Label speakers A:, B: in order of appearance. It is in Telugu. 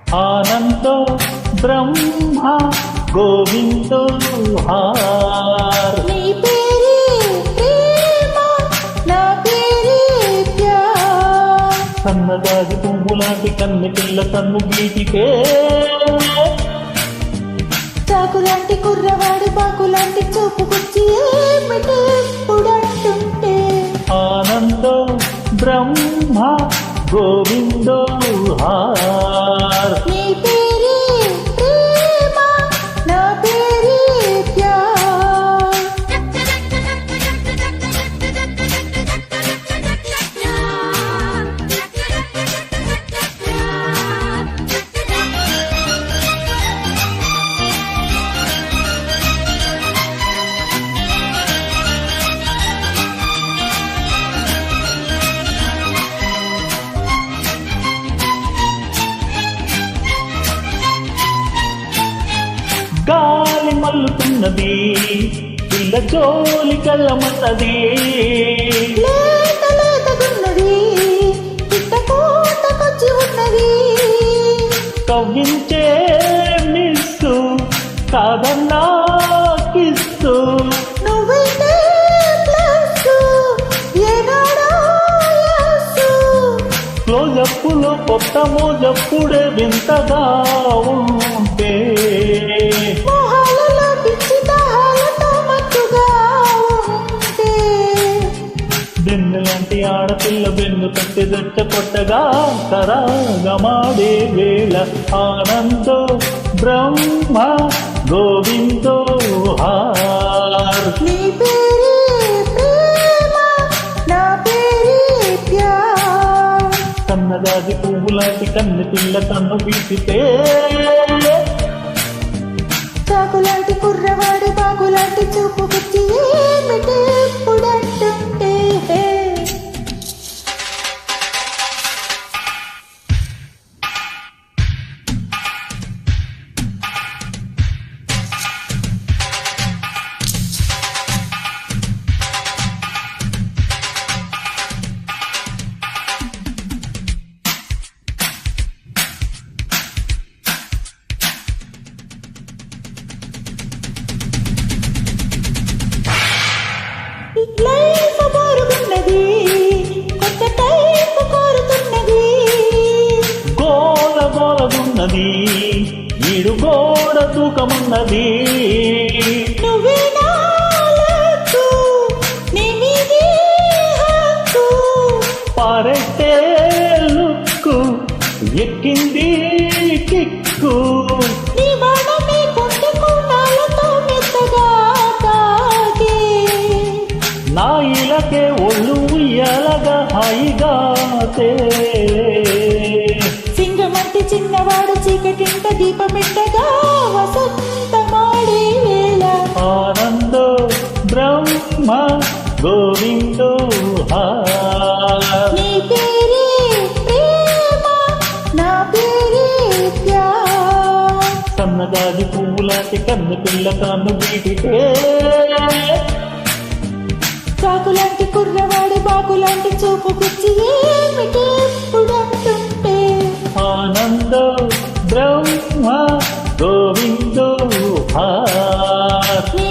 A: ఆనందో బ్రహ్మ గోవిందో హార్.
B: నీ పేరే ప్రేమ, నా పేరే ప్యార్.
A: సన్నదాగి పువ్వులాంటి కన్నె పిల్ల కన్ను గీటికే
B: చాకులాంటి కుర్రవాడి బాకులాంటి చూపుకొచ్చి ఏమిటెప్పుడంటుంటే
A: ఆనందో బ్రహ్మ గోవిందో హార్.
B: నీ పేరే ప్రేమ, నా పేరే ప్యార్.
A: గాలి మల్లుతున్నది పిల్ల జోలి కళ్ళమన్నది.
B: లేత లేతగున్నది, పిట్టకోటకొచ్చి ఉన్నది.
A: కవ్వించే మిస్సు కాదన్నా కిస్సు.
B: నువ్వైతే ప్లస్, ఏనాడో యస్సు.
A: క్లోజప్పులో కొత్త మోజప్పుడే వింతగా ఉంటే
B: మొహాలలో పిచ్చి దాహాలతో మత్తుగా ఉంటే
A: బెన్నులాంటి ఆడపిల్ల బెన్ను కట్టి దట్ట కొట్టగా కరాగమాడే వేళ ఆనందో బ్రహ్మ గోవిందో హార్.
B: నీ పేరే ప్రేమ, నా పేరే ప్యార్.
A: సన్నదాది పువ్వులాంటి కన్నె పిల్ల కన్ను పీచితే
B: చాకులాంటి కుర్రవాడి బాగులాంటి చూపుకొచ్చి ఏమిటెప్పుడంటుంటే లైఫ్ బోరుగున్నది, కొత్త టైప్ కోరుతున్నది.
A: గోల గోలగున్నది ఈడు గోడ తూకమున్నది.
B: నువ్వే నా లక్కు, నీ మీదే హక్కు.
A: పారెట్టే లుక్కు ఎక్కింది కిక్కు.
B: నీ బాణమే కొంటె కోణాలతో మెత్తగా తాకే.
A: నా ఇలకే ఒళ్ళు ఉయ్యాలగా హాయిగా
B: సింగమంటి చిన్నవాడు చీకటింట దీపమిట్టగా వసంతమాడే వేళ
A: ఆనందో బ్రహ్మ గోవిందో హార్.
B: నీ పేరే ప్రేమ, నా పేరే ప్యార్.
A: సన్నగాది పువ్వులాంటి కన్ను పిల్ల కన్ను గీటితే
B: చాకులాంటి కుర్రవాడి బాకులాంటి చూపుకొచ్చి ఏమిటెప్పుడంటుంటే
A: ఆనందో బ్రహ్మ గోవిందో హార్.
B: నీ